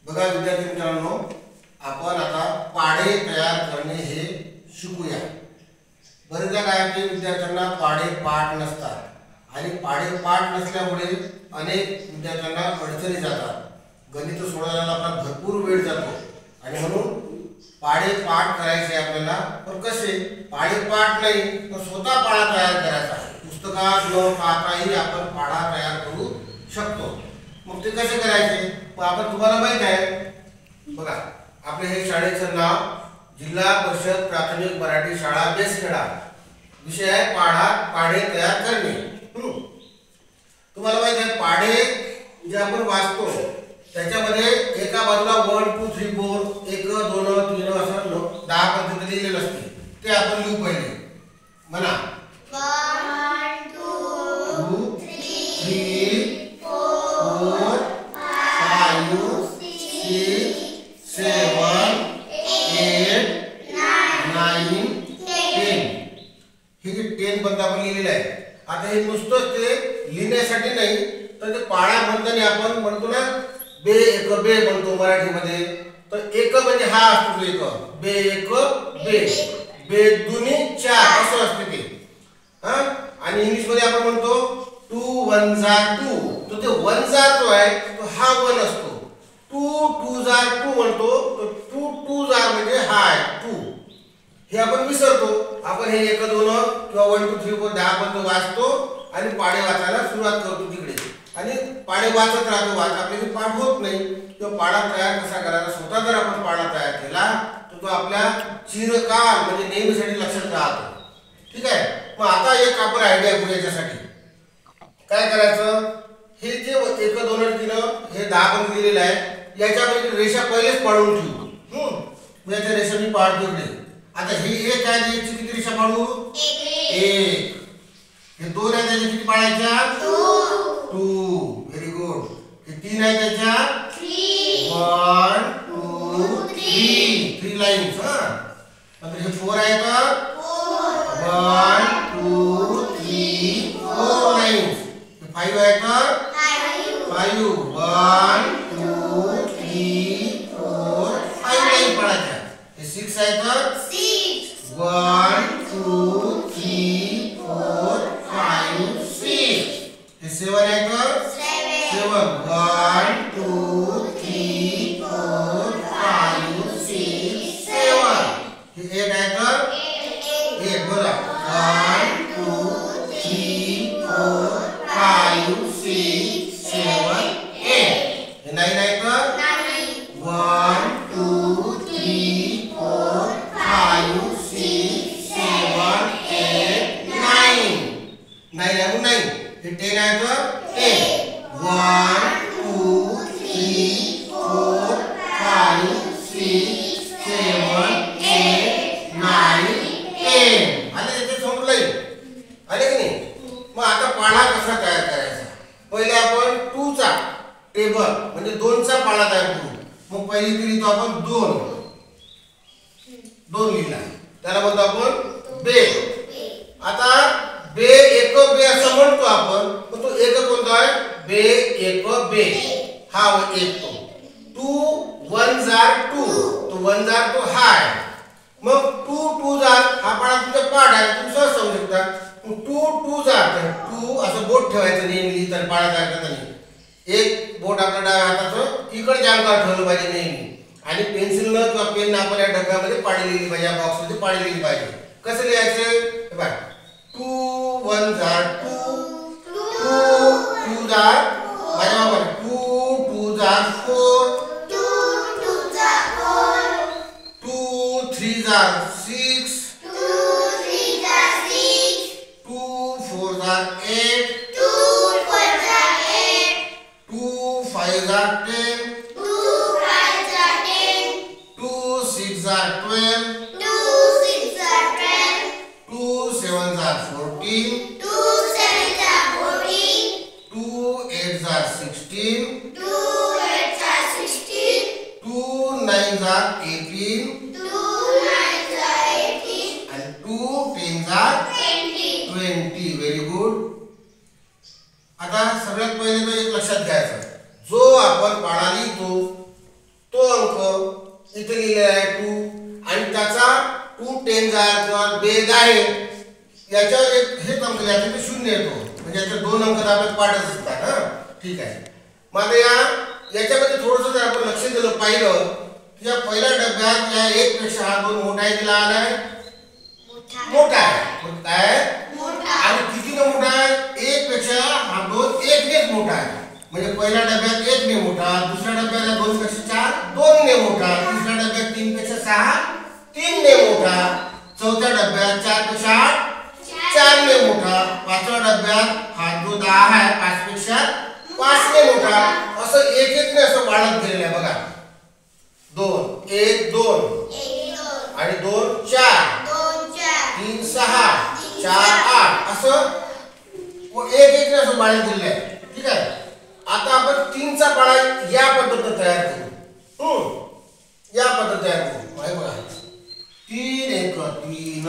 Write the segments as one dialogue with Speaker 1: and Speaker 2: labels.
Speaker 1: बघा विद्यार्थी मित्रांनो, आपण आता पाढे तयार करणे हे शिकूया। बरेचदा काय होते, विद्यार्थ्यांना पाढे पाठ नसतात आणि पाढे पाठ नसल्यामुळे अनेक विद्यार्थ्यांना अडचणी जातात। गणित सोडवायला आपला भरपूर वेळ जातो आणि म्हणून पाढे पाठ करायचे आपल्याला। पण कसे पाढे पाठ नाही तर स्वतः पाढा तयार करायचा आहे। पुस्तकात न पाहताही आपण पाढा तयार करू शकतो। मग ते कसे करायचे आपण तुम्हाला माहित आहे। बघा आपले हे शाळेचं नाव जिल्हा परिषद प्राथमिक मराठी शाळा बेसखेडा, विषय आहे पाढे तयार करणे। तुम्हाला माहित आहे पाढे जे आपण वाचतो त्याच्यामध्ये एका बाजूला 1 2 3 4 1 2 3 असं 10 पर्यंत लिहिलेलं असते। ते आपण लिहू पहिले। म्हणा
Speaker 2: 1 2
Speaker 1: 3 4 5 6 7 8 9 10 हे जे 10 पर्यंत आपण लिहिलेलं आहे। आता हे नुसतं ते लिहिण्यासाठी नाही तर ते पाढा म्हणताना आपण म्हणतो ना बे एक बे म्हणतो मराठीमध्ये। तर एक म्हणजे हा असतो एक बे एक बे बे दुनी 4 असं असते ते। आणि इंग्लिश मध्ये आपण म्हणतो 2 1 2 तो ते 1 जो आहे तो हा 1 असतो। 2 2 2 म्हणतो तो 2 2 म्हणजे हा आहे 2। हे आपण विसरतो। आपण हे 1 2 किंवा 1 2 3 4 10 पर्यंत वाचतो आणि पाढे वाचायला सुरुवात करतो तिकडे आणि पाढे वाचत राहतो। आपल्याला पाठ होत नाही। तो पाढा तयार कसा करायचा, स्वतः जर आपण पाढा तयार केला तर तो आपल्या चिरकाल म्हणजे नेहमीसाठी लक्षात राहतो। ठीक आहे। मग आता एक आपण आयडिया करू याच्यासाठी। काय करायचं, हे जे 1 2 3 हे 10 पर्यंत दिलेलं आहे याच्यापैकी रेषा पहिलेच पाडून ठेवू। मग याच्या रेषा मी पाडतो नाही। आता हे 1 आहे याची किती रेषा पाडू, 1। हे 2 आहे त्याच्या किती पाडायच्या, 2। Very good. हे 3 आहे त्याच्या 1 2 3 लाईन्स। नंतर हे 4 आहे तर 1 2 3 4 लाईन्स। हे 5 आहे तर 5 1 2 3 4 5 लाईन पाडायच्या। हे 6 आहे तर 1 2 3 4 5 6। हे 7 आहे तर 7 1 2 3 4 5 6 7। हे 8 आहे तर 8 बोला 1 2 3 4 5 6 7 8। हे 9 आहे तर 1 2 3 4 5 6 7 8 9। 9 आहे 9। हे 10 आहे तर 10 1 2 3 4 5 6 7 8 9 10। आले याचे समोर लाईन आले की नाही। मग आता पाढा कसा तयार करायचा, पहिले आपण 2 चा टेबल म्हणजे 2 चा पाढा तयार करू। मग पहिली ती लिहितो आपण 2 लिहिला त्याला म्हणतो आपण बे। आता बे एक बे असं म्हणतो आपण, पण तो एक कोणता आहे, बे एक बे हा एक तो 2 1 2 तो 1 तो हा आहे। मग 2 2 हा पाढा तुमचा पाठ आहे, तुम्ही सहज समजू शकता। 2 2 तर 2 असं बोट ठेवायचं नेहमी लिहिताना पाढा तयार करताना। एक बोट आपल्या डाव्या हाताचं इकडे जांभळा ठेवलं पाहिजे नेहमी आणि पेन्सिलनं किंवा पेननं आपण या डब्यामध्ये पाढी लिहिली पाहिजे, या बॉक्समध्ये पाढी लिहिली पाहिजे। कसं लिहायचं बघा 2 1 2 2 2 माझ्या बाबा 2 2 4 2 3 6 2 4 8 2 5 10 2 6 12 2 7 14 2 8 16 2 9 18 and 2 10 20। Very good. आता सगळ्यात पहिले तो एक लक्षात घ्यायचा, जो आपण पाढा लिहितो किंवा बेग आहे याच्यावर एक हे अंक याचे ते 0 येतो म्हणजे याचे 2 अंक आपल्याला पाठच असतात हा ठीक आहे. मग याच्यामध्ये थोडंसं जर आपण लक्ष दिलं पाहिलं की या पहिल्या डब्यात या 1 पेक्षा हा 2 मोठा आहे की लहान आहे? मोठा आहे. काय आणि कितीने मोठा आहे? 1 पेक्षा हा 2 1 नेच मोठा आहे. म्हणजे पहिल्या डब्यात 1 ने मोठा, दुसऱ्या डब्याला 2 पेक्षा 4 2 ने मोठा, तिसऱ्या डब्यात 3 पेक्षा 6 3 ने मोठा, चौथ्या डब्यात 4 पेक्षा 8 4 ने मोठा, पाचव्या डब्यात हा जो 10 आहे 5 पेक्षा 5 ने मोठा. असं एक एक ने असं वाढत गेलेलं आहे बघा. 2 1 2 आणि 2 4 3 6 4 8 असं एक एक ने असं वाढत गेलेलं आहे ठीक आहे. आता आपण 3 चा पाढा या पद्धतीने तयार करू. या पद्धतीने तयार करू. हे बघा 3 1 3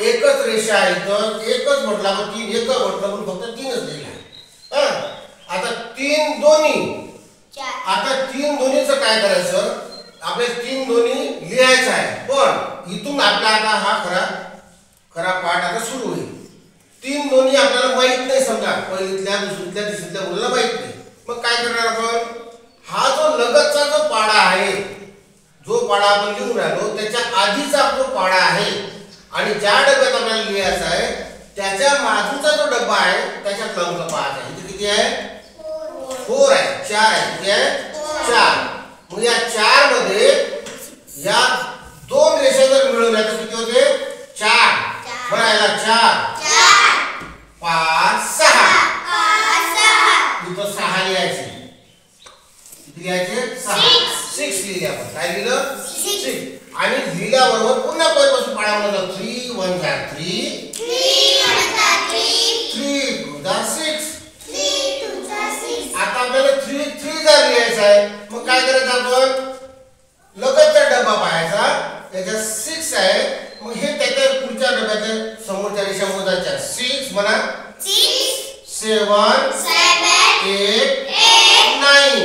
Speaker 1: एकच रेषा आहे इथं एकच म्हटला मग 3 एक म्हटलं पण फक्त 3च लिहिला. आता 3 दोन्ही आता 3 दोन्हीचं काय करायचं आपल्याला 3 दोन्ही लिहायचं आहे पण इथून आपला आता हा खरा पाठ आता सुरू होईल. 3 दोन्ही आपल्याला माहित नाही समजा पहिलीतल्या दुसरीतल्या तिसरीतल्या मुलाला माहित नाही. मग काय करणार आपण हा जो लगतचा जो पाढा आहे जो पाढा आपण लिहून राहिलो त्याच्या आधीचा जो पाढा आहे आणि ज्या डब्यात आपल्याला लिहायचा आहे त्याच्या बाजूचा जो डब्बा आहे त्याच्यात अंक पाहायचा आहे. इथे किती आहे? 4 आहे 4 आहे किती आहे? 4. मग या 4 मध्ये या 2 रेषा जर मिळवल्या तर किती होते? 4 म्हणायला 4 5 6 इथं 6 लिहायचे. किती लिहायचे? 6 लिहिले आपण. काय लिहिलं? 6. आणि लिहिल्याबरोबर पुन्हा पहिल्यापासून पाढावं लागलं. 3 1 3 3 2 6 आता आपल्याला 3 जर लिहायचं आहे मग काय करायचं आपण लगतचा डब्बा पाहायचा त्याच्यात 6 आहे मग हे त्याच्या पुढच्या डब्याच्या समोरच्या रेषा मोजायच्या. 6 म्हणा 7 8 9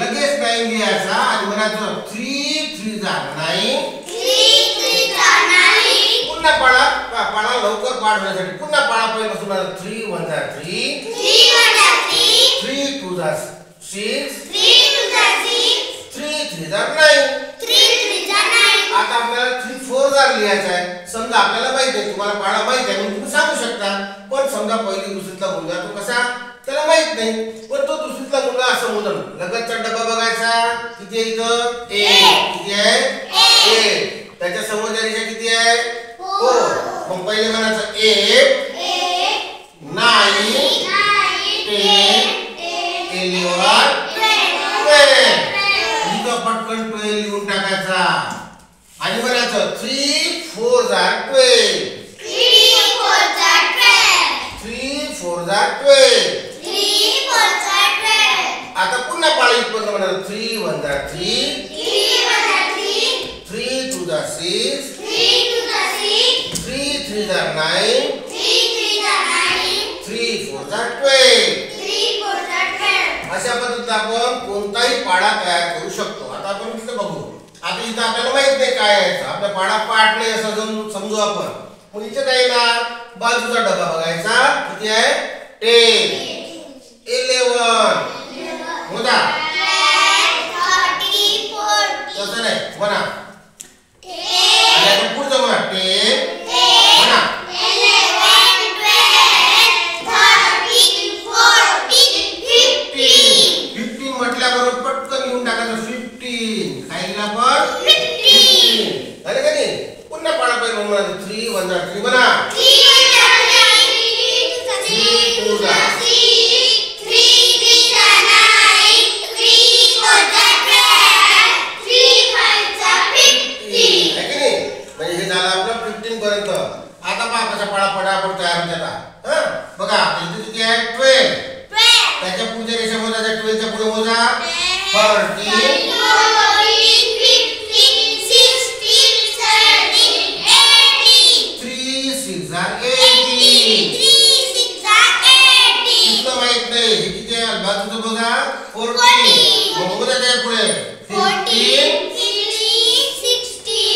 Speaker 1: लगेच 9 लिहायचा आणि म्हणायचं 3 3 9 पुन्हा पाढा लवकर पाठ होण्यासाठी पुन्हा पाढा पहिल्यापासून 3 1 3 3 2 6 3 3 9 आता आपल्याला 3 4 जर लिहायचं आहे समजा आपल्याला माहिती आहे तुम्हाला पाढा माहिती आहे म्हणून तुम्ही सांगू शकता पण समजा पहिली दुसरीतला मुलगा तो कसा त्याला माहित नाही पण तो दुसरीतला मुलगा असं मोजल लगतचा डब्बा बघायचा किती आहे इथं 1 किती आहे 1 त्याच्या समोरच्या रेषा किती आहे 4 मग पहिले म्हणायचं 8 9 10 11 12 इथं पटकन 12 लिहून टाकायचा आणि म्हणायचं 3 4 12 आता पुन्हा पाळी उत्पन्न म्हणाल 3 1 3 3 2 6 3 3 9 3 4 12 अशा पद्धतीने आपण कोणताही पाढा तयार करू शकतो. आता आपण इथं बघू. आता इथं आपल्याला माहित नाही काय आहे आपला पाढा पाठ नाही असं समजू आपण. मग इथे काय येणार बाजूचा डबा बघायचा किती आहे 10 11 मोजा तसं नाही म्हणा आणि आता पुढचं म्हणा 10 म्हणा 15 म्हटल्याबरोबर पटकन लिहून टाकायचं 15 काय लिहिलं आपण 15 झालं का नाही. पुन्हा पाढा पहिला म्हणा 3 1 3 म्हणा 3 2 पर्यंत. आता बापाचा पाढा पटापट तयार होत आता बघा इथे किती आहे 12 त्याच्या पुढच्या रेषा मोजायच्या 12 च्या पुढे मोजा 14 3 6 18 इथं माहित नाही हे किती आहे बाजूचं बघा 14 मग मोजायच्या पुढे 15 16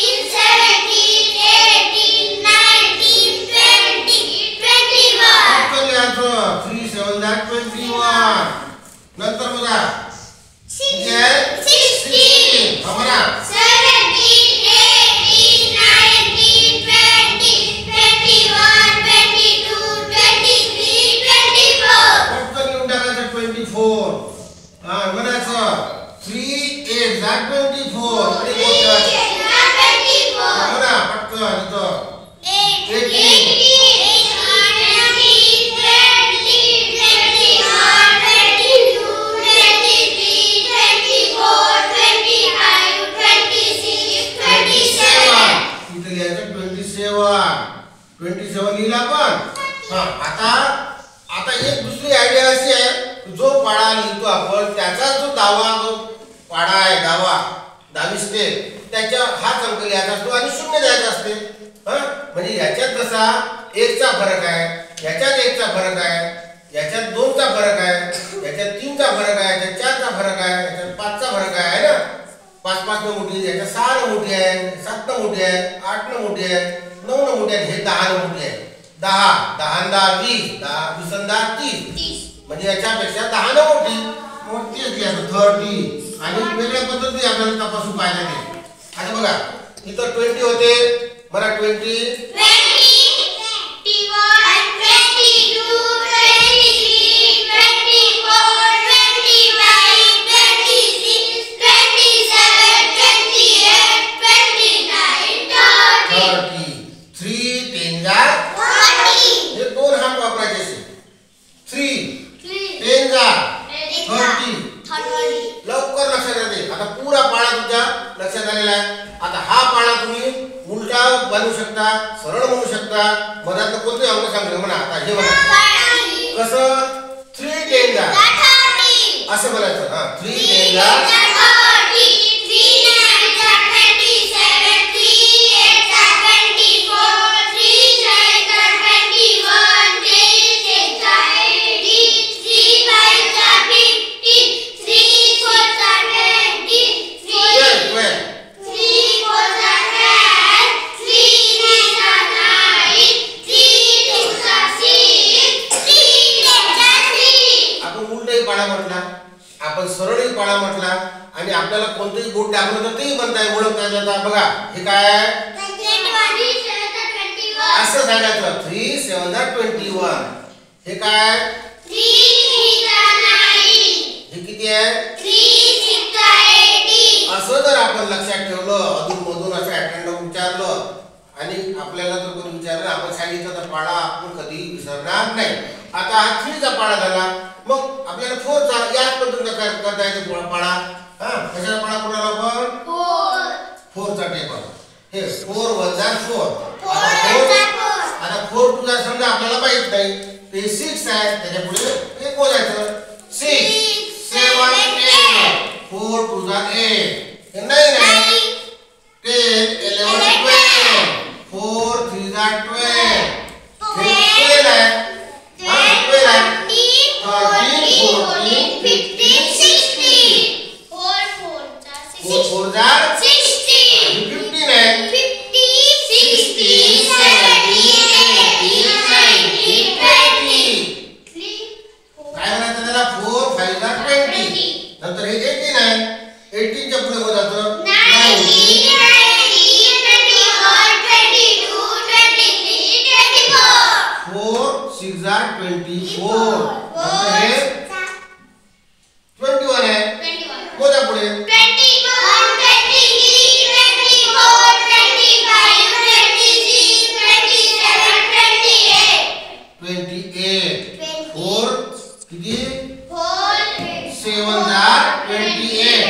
Speaker 1: म्हणायचं 3 8 24 आणि म्हणा पटकन इथं 27 लिहिला पण. आता एक दुसरी आयडिया अशी आहे, जो पाडा लिहितो आपण त्याचा जो जो पाडा आहे, दहावी स्टेप, त्याच्या हाच अंक लिहायचा असतो आणि 0 द्यायचा असते. म्हणजे याच्यात जसा 1 चा फरक आहे, याच्यात 1 चा फरक आहे, याच्यात 2 चा फरक आहे, याच्यात 3 चा फरक आहे, याच्यात 4 चा फरक आहे, याच्यात 5 चा फरक आहे ना. 5 न मोठी, याच्यात 6 न मोठी आहे, 7 न मोठी आहे, 8 न मोठी आहे, 9 न मोठी आहे, हे 10 न मोठी आहे. 10 10 20 10 10 30 म्हणजे याच्यापेक्षा 10 न मोठी. मग तेच घ्यायचं 30 आणि वेगळ्या पद्धतीने आपल्याला तपासून पाहिजे नाही. आता बघा इथं 20 होते, मला 20 लवकर लक्षात येते. आता पुरा पाळा तुमच्या लक्षात आलेला आहे. आता हा पाळा तुम्ही उलटा बनवू शकता, सरळ म्हणू शकता, मधातलं कोणते अंक सांगतो म्हणा. आता हे म्हणा कसं 3 10 असं म्हणायचं. 3 10 आपण सरळही पाळा म्हटला आणि आपल्याला कोणतेही बोट दाखवलं तर तेही म्हणता येईल, ओळखता येतं. बघा हे काय असं सांगायचं 3 7 21. हे काय हे किती आहे असं जर आपण लक्षात ठेवलं, अधून मधून असं अटेंडर विचारलं आणि आपल्याला जर कोणी विचारलं आपण सांगितलं तर पाळा आपण कधी विसरणार नाही. आता हा 3 चा पाळा झाला, मग आपल्याला 4 चा याच पद्धतीने करता येतो पाळा. कशाचा पाळा कोणाला आपण 4 चा टेबल. हे 4 वजा 4. आता 4 टू ला समजा आपल्याला माहित नाही, ते 6 आहे, त्याच्या पुढे 1 मोजायचं. 6 7 8 4 टू ला 8 हे 9 आहे. 10 11 12 4 3 ला 12 हे 12 आहे. 12 आहे. 13 14 15 16 4 4 जा 16 15 आहे. 16 17 18 19 20 काय म्हणायचं त्याला 4 5 ला 20. नंतर हे 18 आहे. 18 च्या पुढे जातं 19 4 6 जा 24. नंतर हे 21 आहे. मोजा पुढे 28. 4 किती 7 जा 28.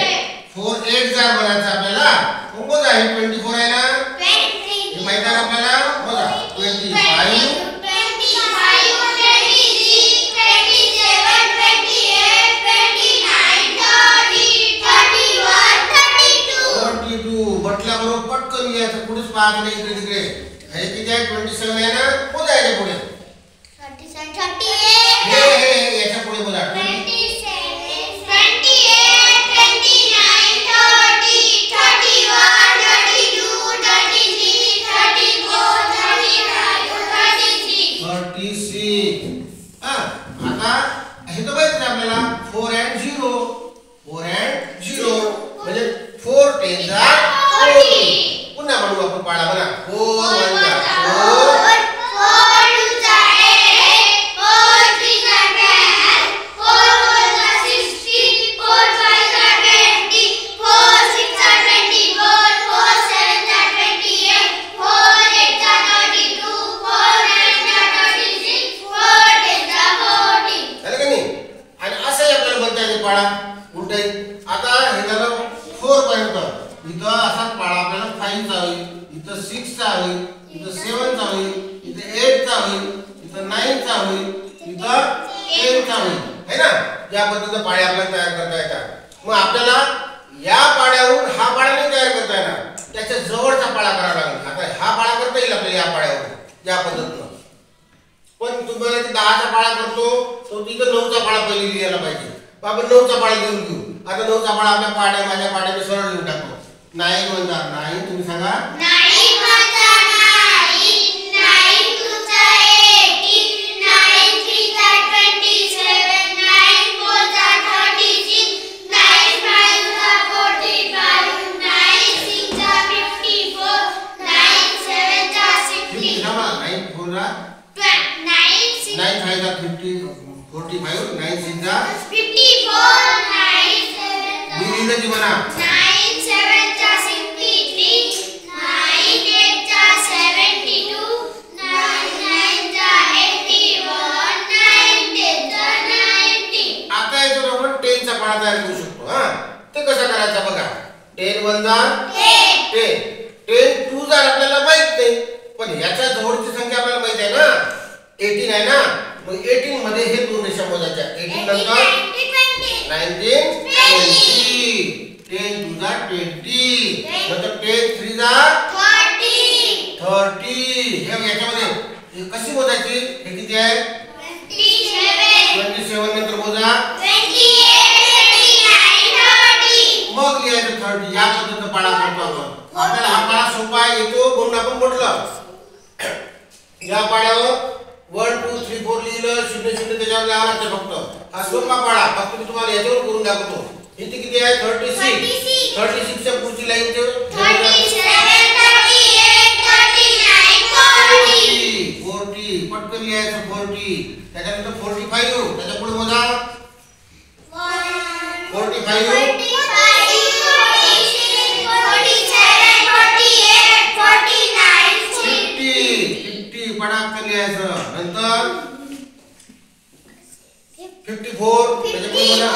Speaker 1: 4 8 जा बनायचं आपल्याला. मोजा हे 24 आहे ना, हे माहिती आहे आपल्याला. मोजा 25 बटल्याबरोबर पटकन यायचं, पुढेच पाहत नाही इकडे तिकडे. हे किती आहे 27 आहे ना, मोजा याच्या पुढे. हे याच्या पुढे मोजा 36. आता हे तर माहिती आहे आपल्याला 4 and 0. 4 and 0 म्हणजे 4 10 जा 40. पुन्हा म्हणू आपण पाळा बघा 4 1 जा 4 उलट आता हे झालं 4 पॉईंट. इथं असा पाडा आपल्याला 5 चा होईल, इथं 6 चा होईल, इथं 7 चा होईल, इथं 8 चा होईल, इथं 9 चा होईल, इथं 10 चा होईल है ना. या पद्धतीने पाडे आपल्याला तयार करता येतात. मग आपल्याला या पाड्यावरून हा पाडा नाही तयार करता येणार, त्याच्या जवळचा पाडा करावा लागेल. आता हा पाडा करता येईल आपल्याला या पाड्यावरून या पद्धतीने. पण तुम्हाला 10 चा पाडा करतो तो तिथं 9 चा पाडा पहिले लिहायला पाहिजे. आपण 9 चा पाडा लिहून घेऊ. आता 9 चा पाडा आपल्या पाड्या माझ्या पाड्याने सरळ लिहून टाकतो. 9 × 9 तुम्ही सांगा.
Speaker 2: 9 × 9 9 × 2 18 9 × 3 27 9 × 4 36 9 × 5 45 9 × 6 54 9 × 7 60
Speaker 1: थांबा. 9 × 4 9 5 50 45 9 6
Speaker 2: 54 9 7
Speaker 1: मी लिहिलं की म्हणा.
Speaker 2: 9 7 63 9 8 72 9 9 81 9 10 90.
Speaker 1: आता याच्यावर आपण 10 चा पाडा तयार करू शकतो. हा ते कसं करायचं बघा. 10 × 1 10 10 2 आपल्याला माहित नाही, पण याच्या जवळची संख्या आपल्याला माहित आहे ना. 18 आहे ना. मग 18 मध्ये हे दोन रेषा मोजायच्या. 18 नंतर 19 20 10 2 20 नंतर 10 3 30. हे याच्यामध्ये हे कशी मोजायची. हे किती आहे 27 नंतर मोजा. मग लिहायचं 30. या पद्धतीने पाडा करतो आपण. आपल्याला हा पाडा सोपा येतो म्हणून आपण म्हटलं. या पाड्यावर 1 2 3 4 लिहिलं 0 0 त्याच्यावर लिहावं लागतं फक्त. हा सोपा पाडा फक्त मी तुम्हाला याच्यावर करून दाखवतो. इथे किती आहे 36. 36 च्या पुढची लाईन 40. पटकन लिहायचं 40. त्याच्यानंतर 45. त्याच्या पुढे मोजा 45 50 पटाक लिहायचं. नंतर 54 त्याच्या पुढे मोजा